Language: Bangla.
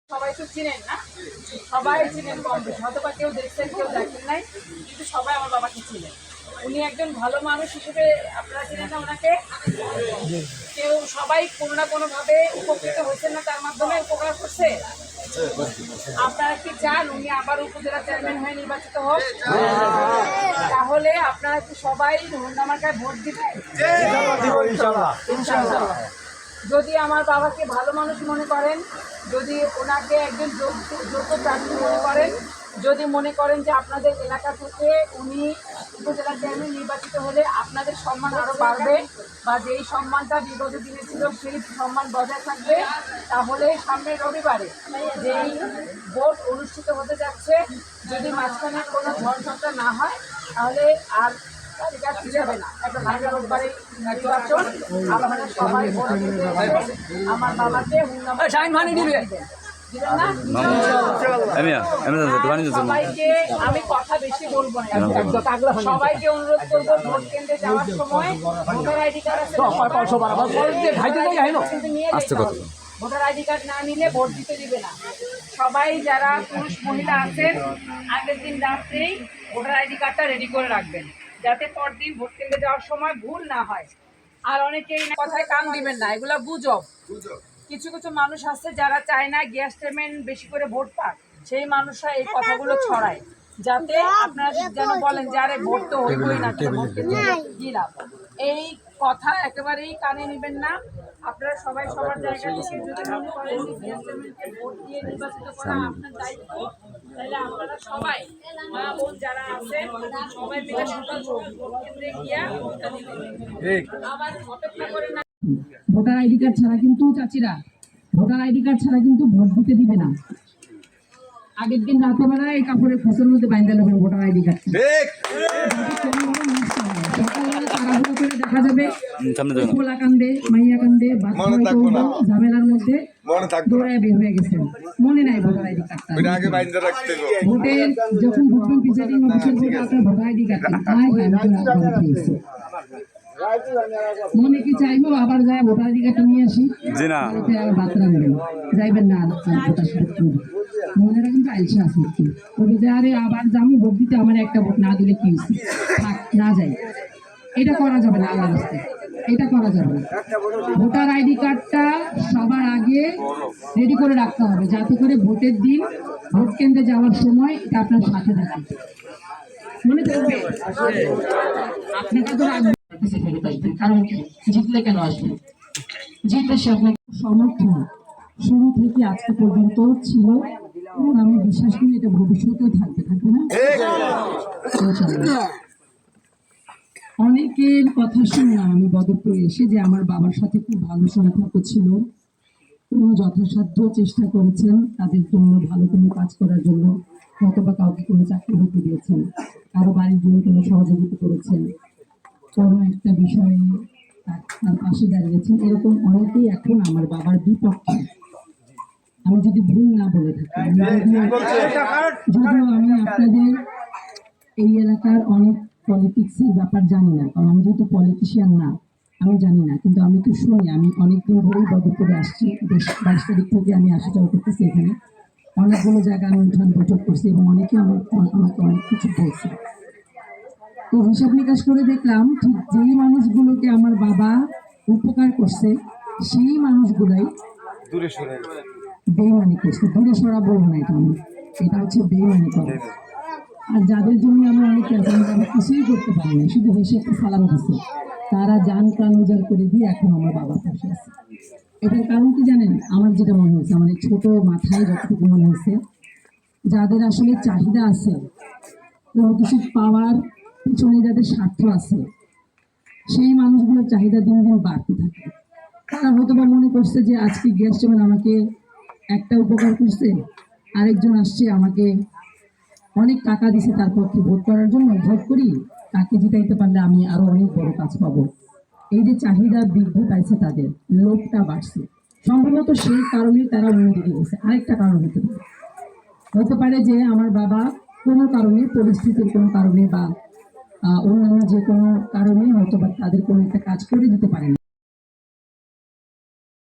সবাই তো চিনেন না, সবাই চিনেন কম বেশি, হয়তো বা কেউ দেখছেন কেউ দেখেন নাই, কিন্তু সবাই আমার বাবাকে চিনেন। উনি একজন ভালো মানুষ হিসেবে আপনারা চিনেন না ওনাকে? কেউ সবাই কোনো না কোনোভাবে উপকৃত হয়েছেন না, তার মাধ্যমে উপকার করছে। আপনারা কি চান উনি আবার উপজেলা চেয়ারম্যান হয়ে নির্বাচিত হোক? তাহলে আপনারা কি সবাই রোহনদামার্কায় ভোট দিবেন? ইনশাআল্লাহ। যদি আমার বাবাকে ভালো মানুষ মনে করেন, যদি ওনাকে একজন যোগ্য প্রার্থী মনে করেন, যদি মনে করেন যে আপনাদের এলাকা থেকে উনি উপজেলা চেয়ারম্যান নির্বাচিত হলে আপনাদের সম্মান আরও বাড়বে, বা যেই সম্মানটা বিগত দিনে ছিল সেই সম্মান বজায় থাকবে, তাহলে সামনের রবিবারে যেই ভোট অনুষ্ঠিত হতে যাচ্ছে, যদি মাঝখানে কোনো ঝড়ঝাপটা না হয়, তাহলে আর তালিকা যাবে না। একটা ভালো রোববারে নির্বাচন, আপনারা সবাই ভোট দিতে এসে আমার বাবাকে সবাইকে আমি কথা বেশি বলবো না, সবাইকে অনুরোধ করবো ভোট কেন্দ্রে যাওয়ার সময় ভোটার আইডি কার্ড আছে ভোটার আইডি কার্ড না নিলে ভোট দিতে দিবে না। সবাই যারা পুরুষ মহিলা আছেন আগের দিন রাত্রেই ভোটার আইডি কার্ডটা রেডি করে রাখবেন, যাতে পরদিন ভোট কেন্দ্রে যাওয়ার সময় ভুল না হয়। আর অনেকেই কথায় কান দিবেন না, এগুলা গুজব। কিছু কিছু মানুষ আছে যারা চায় না গ্যাস চেয়ারম্যান বেশি করে ভোট পাক, সেই মানুষরা এই কথাগুলো ছড়ায়, যাতে আপনারা যেন বলেন যে আরে ভোট তো হইবই না, ভোট কি লাভ। এই কথা একেবারেই কানে নেবেন না। আপনারা সবাই সবার জায়গা থেকে যদি মনে করেন যে গ্যাস চেয়ারম্যানকে ভোট দিয়ে নির্বাচিত করা আপনার দায়িত্ব, তাহলে আপনারা সবাই মা বোন যারা আছেন সবাই মিলে সকাল ভোট কেন্দ্রে গিয়া ভোটটা দিবেন। আবার অপেক্ষা করেন না। ভোটার আইডি কার্ড ছাড়া কিন্তু চাচিরা, ভোটার আইডি কার্ড ছাড়া কিন্তু ভোট দিতে দিবে না। আগের দিন রাতে বেলায় এই কাপড়ের খোঁজের মধ্যে বাইন্দা নেবেন ভোটার আইডি কার্ড। সকালবেলা তাড়াহুড়ো করে দেখা যাবে খোলা কান্দে মাইয়া কান্দে ঝামেলার মধ্যে দৌড়ায় বের হয়ে গেছেন, মনে নাই ভোটার আইডি কার্ডটা। ভোটের যখন ভোট প্রিজাইডিং অফিসার বলতে আপনার ভোটার আইডি কার্ড মনে কি চাইবো আবার যায় ভোটার আইডি কার্ড নিয়ে আসি, বার্তা নেবেন যাইবেন না মনে রাখেন তো আইসা আছে ওকে যে আরে আবার যাবো ভোট দিতে, আমার একটা ভোট না দিলে কি হয়েছে, থাক না যাই। এটা করা যাবে না, আল্লাহ রাস্তায় এটা করা যাবে না। ভোটার আইডি কার্ডটা সবার আগে রেডি করে রাখতে হবে, যাতে করে ভোটের দিন ভোট কেন্দ্রে যাওয়ার সময় এটা আপনার সাথে থাকে, মনে থাকবে। আপনাকে তো রাখবে, কারণ জিতলে কেন আসবে, জিতলে সে আপনাকে সমর্থন শুরু থেকে আজকে পর্যন্ত ছিল, এবং আমি বিশ্বাস করি এটা ভবিষ্যতেও থাকবে, থাকবে না। অনেকের কথা শুনলাম আমি বদরপুরে এসে যে আমার বাবার সাথে খুব ভালো সম্পর্ক ছিল, কোনো যথাসাধ্য চেষ্টা করেছেন তাদের জন্য ভালো কোনো কাজ করার জন্য, হয়তো বা কাউকে কোনো চাকরি হতে দিয়েছেন, কারো বাড়ির জন্য কোনো সহযোগিতা করেছেন, কোনো একটা বিষয়ে তার পাশে দাঁড়িয়েছেন। এরকম অনেকেই এখন আমার বাবার বিপক্ষে, আমি যদি ভুল না বলে থাকি। যদিও আমি আপনাদের এই এলাকার অনেক পলিটিক্সের ব্যাপার জানি না, কারণ আমি যেহেতু পলিটিশিয়ান না, আমি জানি না, কিন্তু আমি তো শুনি, আমি অনেকদিন ধরেই বদরপুরে আসছি, 22 তারিখ থেকে আমি আসা যাওয়া করতেছি এখানে, অনেকগুলো জায়গায় আমি উঠান বৈঠক করছি এবং অনেকে আমাকে অনেক কিছু বলছে। তো হিসাব নিকাশ করে দেখলাম ঠিক যেই মানুষগুলোকে আমার বাবা উপকার করছে সেই মানুষগুলাই বেইমানি করছে। দূরে সরা বলবো না, এটা হচ্ছে বেইমানি করে। আর যাদের জন্য আমি অনেকে আমি কিছুই করতে পারিনি, শুধু হেসে একটু সালাম দিচ্ছে, তারা যান প্রাণ উজাড় করে দিয়ে এখন আমার বাবার পাশে আছে। এটার কারণ কি জানেন? আমার যেটা মনে হয়েছে, আমার এই ছোট মাথায় যতটুকু মনে হয়েছে, যাদের আসলে চাহিদা আছে, কোনো কিছু পাওয়ার পিছনে যাদের স্বার্থ আছে, সেই মানুষগুলোর চাহিদা দিন দিন বাড়তে থাকে। তারা হয়তো বা মনে করছে যে আজকে গ্যাস চেয়ারম্যান আমাকে একটা উপকার করছে, আরেকজন আসছে আমাকে অনেক টাকা দিছে তার পক্ষে ভোট করার জন্য, ভোট করি, তাকে জিতাইতে পারলে আমি আরো অনেক বড় কাজ পাবো। এই যে চাহিদা বৃদ্ধি পাইছে, তাদের লোভটা বাড়ছে, সম্ভবত সেই কারণেই তারা অন্যদিকে গেছে। আরেকটা কারণ হতে পারে যে আমার বাবা কোনো কারণে, পরিস্থিতির কোনো কারণে বা অন্যান্য যে কোনো কারণে হয়তো বা তাদের কোনো একটা কাজ করে দিতে পারে না।